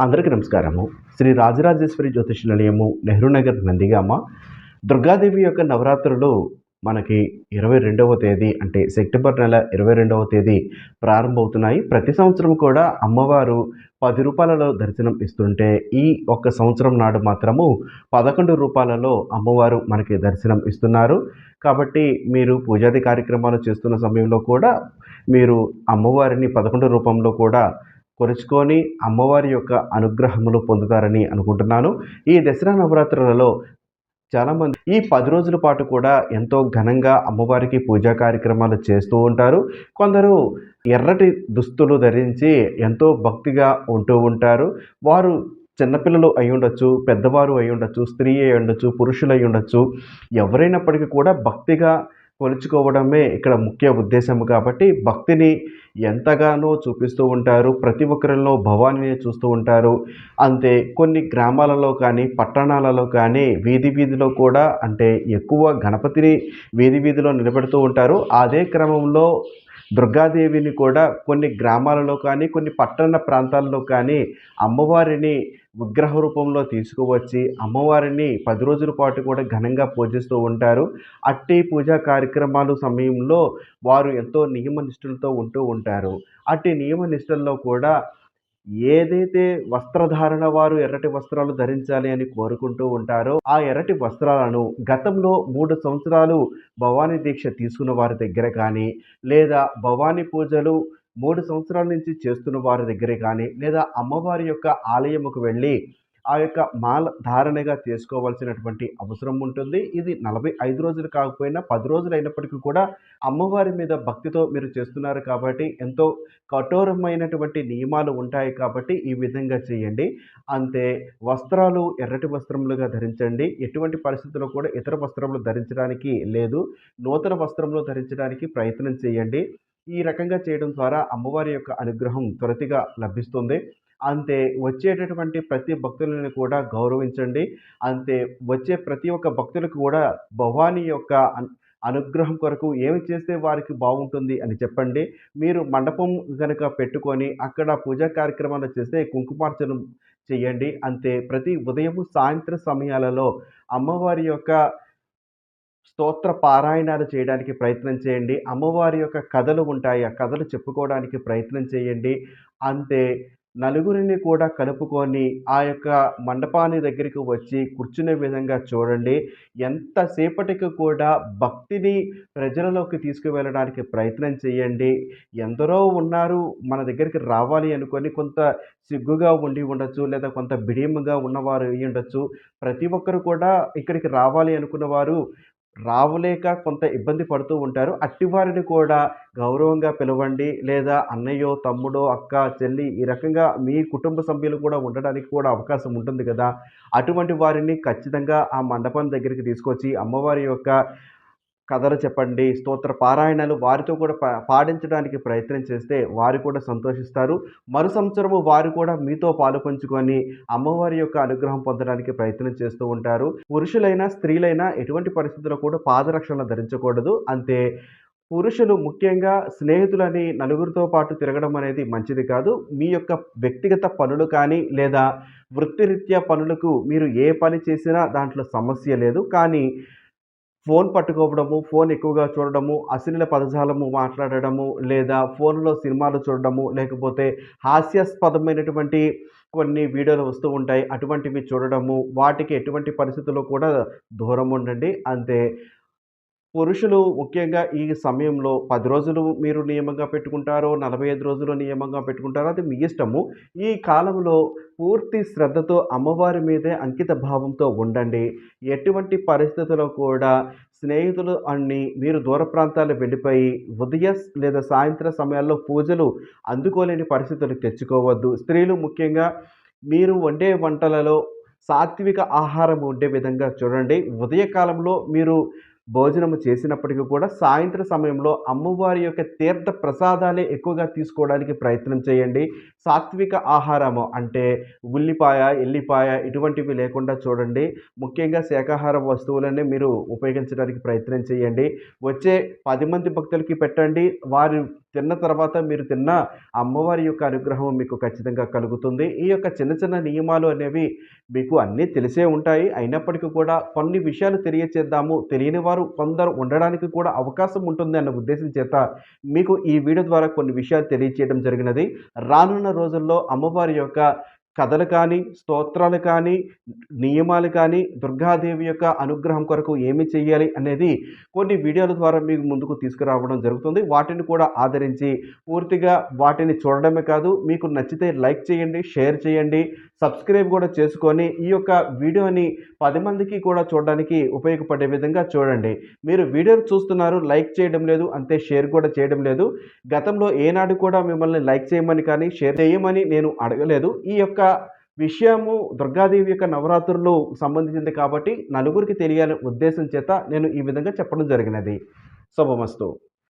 అందరికీ నమస్కారము. శ్రీ రాజరాజేశ్వరి జ్యోతిష నిలయము, నెహ్రూ నగర్, నందిగామ. దుర్గాదేవి యొక్క నవరాత్రులు మనకి 22వ తేదీ అంటే సెప్టెంబర్ నెల 22వ తేదీ ప్రారంభమవుతున్నాయి. ప్రతి సంవత్సరం కూడా అమ్మవారు రూ. 10లో దర్శనం ఇస్తుంటే, ఈ ఒక్క సంవత్సరం నాడు మాత్రము రూ. 11లో అమ్మవారు మనకి దర్శనం ఇస్తున్నారు. కాబట్టి మీరు పూజాది కార్యక్రమాలు చేస్తున్న సమయంలో కూడా మీరు అమ్మవారిని 11 రూపంలో కూడా కొలుచుకొని అమ్మవారి యొక్క అనుగ్రహములు పొందుతారని అనుకుంటున్నాను. ఈ దసరా నవరాత్రులలో చాలామంది ఈ 10 రోజుల పాటు కూడా ఎంతో ఘనంగా అమ్మవారికి పూజా కార్యక్రమాలు చేస్తూ ఉంటారు. కొందరు ఎర్రటి దుస్తులు ధరించి ఎంతో భక్తిగా ఉంటూ ఉంటారు. వారు చిన్నపిల్లలు అయ్యుండొచ్చు, పెద్దవారు అయ్యుండొచ్చు, స్త్రీ అయ్యుండొచ్చు, పురుషులు అయ్యుండొచ్చు. ఎవరైనప్పటికీ కూడా భక్తిగా కొలుచుకోవడమే ఇక్కడ ముఖ్య ఉద్దేశం కాబట్టి భక్తిని ఎంతగానో చూపిస్తూ ఉంటారు. ప్రతి ఒక్కరిలో భవానీని చూస్తూ ఉంటారు. అంతే కొన్ని గ్రామాలలో కానీ, పట్టణాలలో కానీ వీధిలో కూడా అంటే ఎక్కువ గణపతిని వీధిలో నిలబెడుతూ ఉంటారు. అదే క్రమంలో దుర్గాదేవిని కూడా కొన్ని గ్రామాలలో కానీ, కొన్ని పట్టణ ప్రాంతాల్లో కానీ అమ్మవారిని విగ్రహ రూపంలో తీసుకువచ్చి అమ్మవారిని 10 రోజుల పాటు కూడా ఘనంగా పూజిస్తూ ఉంటారు. అట్టి పూజా కార్యక్రమాలు సమయంలో వారు ఎంతో నియమనిష్టలతో ఉంటూ ఉంటారు. అట్టి నియమనిష్టల్లో కూడా ఏదైతే వస్త్రధారణ వారు ఎర్రటి వస్త్రాలు ధరించాలి అని కోరుకుంటూ ఉంటారో, ఆ ఎర్రటి వస్త్రాలను గతంలో 3 సంవత్సరాలు భవానీ దీక్ష తీసుకున్న వారి దగ్గర కానీ, లేదా భవానీ పూజలు 3 సంవత్సరాల నుంచి చేస్తున్న వారి దగ్గర కానీ, లేదా అమ్మవారి యొక్క ఆలయముకు వెళ్ళి ఆ యొక్క మాల ధారణగా చేసుకోవాల్సినటువంటి అవసరం ఉంటుంది. ఇది 45 రోజులు కాకపోయినా 10 రోజులు అయినప్పటికీ కూడా అమ్మవారి మీద భక్తితో మీరు చేస్తున్నారు కాబట్టి ఎంతో కఠోరమైనటువంటి నియమాలు ఉంటాయి కాబట్టి ఈ విధంగా చేయండి. అంతే వస్త్రాలు ఎర్రటి వస్త్రములుగా ధరించండి. ఎటువంటి పరిస్థితుల్లో కూడా ఇతర వస్త్రములు ధరించడానికి లేదు. నూతన వస్త్రములు ధరించడానికి ప్రయత్నం చేయండి. ఈ రకంగా చేయడం ద్వారా అమ్మవారి యొక్క అనుగ్రహం త్వరితగా లభిస్తుంది. అంతే వచ్చేటటువంటి ప్రతి భక్తులను కూడా గౌరవించండి. అంతే వచ్చే ప్రతి ఒక్క భక్తులకు కూడా భవానీ యొక్క అనుగ్రహం కొరకు ఏమి చేస్తే వారికి బాగుంటుంది అని చెప్పండి. మీరు మండపం గనక పెట్టుకొని అక్కడ పూజా కార్యక్రమాలు చేస్తే కుంకుమార్చన చేయండి. అంతే ప్రతి ఉదయము, సాయంత్రం సమయాలలో అమ్మవారి యొక్క స్తోత్ర పారాయణాలు చేయడానికి ప్రయత్నం చేయండి. అమ్మవారి యొక్క కథలు ఉంటాయి. ఆ కథలు చెప్పుకోవడానికి ప్రయత్నం చేయండి. అంతే నలుగురిని కూడా కలుపుకొని ఆ యొక్క మండపాన్ని దగ్గరికి వచ్చి కూర్చునే విధంగా చూడండి. ఎంతసేపటికి కూడా భక్తిని ప్రజలలోకి తీసుకువెళ్ళడానికి ప్రయత్నం చేయండి. ఎందరో ఉన్నారు మన దగ్గరికి రావాలి అనుకొని కొంత సిగ్గుగా ఉండి ఉండొచ్చు, లేదా కొంత బిడియముగా ఉన్నవారు అయ్యుండొచ్చు. ప్రతి ఒక్కరు కూడా ఇక్కడికి రావాలి అనుకున్నవారు రావలేక కొంత ఇబ్బంది పడుతూ ఉంటారు. అట్టివారిని కూడా గౌరవంగా పిలవండి. లేదా అన్నయ్యో, తమ్ముడో, అక్క, చెల్లి ఈ రకంగా మీ కుటుంబ సభ్యులు కూడా ఉండడానికి కూడా అవకాశం ఉంటుంది కదా! అటువంటి వారిని ఖచ్చితంగా ఆ మండపం దగ్గరికి తీసుకొచ్చి అమ్మవారి యొక్క కథలు చెప్పండి, స్తోత్ర పారాయణాలు వారితో కూడా పాడించడానికి ప్రయత్నం చేస్తే వారు కూడా సంతోషిస్తారు. మరు సంవత్సరము వారు కూడా మీతో పాలుపంచుకొని అమ్మవారి యొక్క అనుగ్రహం పొందడానికి ప్రయత్నం చేస్తూ ఉంటారు. పురుషులైనా, స్త్రీలైనా ఎటువంటి పరిస్థితుల్లో కూడా పాదరక్షణ ధరించకూడదు. అంతే పురుషులు ముఖ్యంగా స్నేహితులని నలుగురితో పాటు తిరగడం అనేది మంచిది కాదు. మీ యొక్క వ్యక్తిగత పనులు కానీ, లేదా వృత్తిరీత్యా పనులకు మీరు ఏ పని చేసినా దాంట్లో సమస్య లేదు. కానీ ఫోన్ పట్టుకోవడము, ఫోన్ ఎక్కువగా చూడడము, అశ్లీల పదజాలము మాట్లాడడము, లేదా ఫోన్‌లో సినిమాలు చూడడము, లేకపోతే హాస్యాస్పదమైనటువంటి కొన్ని వీడియోలు వస్తూ ఉంటాయి. అటువంటివి చూడడము, వాటికి ఎటువంటి పరిస్థితుల్లో కూడా దూరం ఉండండి. అంతే పురుషులు ముఖ్యంగా ఈ సమయంలో 10 రోజులు మీరు నియమంగా పెట్టుకుంటారో, 45 రోజులు నియమంగా పెట్టుకుంటారో అది మీ ఇష్టము. ఈ కాలంలో పూర్తి శ్రద్ధతో అమ్మవారి మీదే అంకిత భావంతో ఉండండి. ఎటువంటి పరిస్థితుల్లో కూడా స్నేహితులు అన్ని మీరు దూర ప్రాంతాలకు వెళ్ళిపోయి లేదా సాయంత్రం సమయాల్లో పూజలు అందుకోలేని పరిస్థితులు తెచ్చుకోవద్దు. స్త్రీలు ముఖ్యంగా మీరు వండే వంటలలో సాత్విక ఆహారం వండే విధంగా చూడండి. ఉదయ కాలంలో మీరు భోజనము చేసినప్పటికీ కూడా సాయంత్రం సమయంలో అమ్మవారి యొక్క తీర్థ ప్రసాదాలే ఎక్కువగా తీసుకోవడానికి ప్రయత్నం చేయండి. సాత్విక ఆహారము అంటే ఉల్లిపాయ, ఎల్లిపాయ ఇటువంటివి లేకుండా చూడండి. ముఖ్యంగా శాకాహార వస్తువులనే మీరు ఉపయోగించడానికి ప్రయత్నం చేయండి. వచ్చే 10 మంది భక్తులకి పెట్టండి. వారు తిన్న తర్వాత మీరు తిన్న అమ్మవారి యొక్క అనుగ్రహం మీకు ఖచ్చితంగా కలుగుతుంది. ఈ యొక్క చిన్న చిన్న నియమాలు అనేవి మీకు అన్నీ తెలిసే ఉంటాయి. అయినప్పటికీ కూడా కొన్ని విషయాలు తెలియచేద్దాము, తెలియని వారు కొందరు ఉండడానికి కూడా అవకాశం ఉంటుంది అన్న ఉద్దేశం చేత మీకు ఈ వీడియో ద్వారా కొన్ని విషయాలు తెలియచేయడం జరిగినది. రానున్న రోజుల్లో అమ్మవారి యొక్క కథలు కానీ, స్తోత్రాలు కానీ, నియమాలు కానీ, దుర్గాదేవి యొక్క అనుగ్రహం కొరకు ఏమి చేయాలి అనేది కొన్ని వీడియోల ద్వారా మీకు ముందుకు తీసుకురావడం జరుగుతుంది. వాటిని కూడా ఆదరించి పూర్తిగా వాటిని చూడడమే కాదు, మీకు నచ్చితే లైక్ చేయండి, షేర్ చేయండి, సబ్స్క్రైబ్ కూడా చేసుకొని ఈ యొక్క వీడియోని 10 మందికి కూడా చూడడానికి ఉపయోగపడే విధంగా చూడండి. మీరు వీడియోలు చూస్తున్నారు, లైక్ చేయడం లేదు, అంతే షేర్ కూడా చేయడం లేదు. గతంలో ఏనాడు కూడా మిమ్మల్ని లైక్ చేయమని కానీ, షేర్ చేయమని నేను అడగలేదు. ఈ యొక్క విషయము దుర్గాదేవి యొక్క నవరాత్రులు సంబంధించింది కాబట్టి నలుగురికి తెలియాలనే ఉద్దేశం చేత నేను ఈ విధంగా చెప్పడం జరిగినది. శుభమస్తు.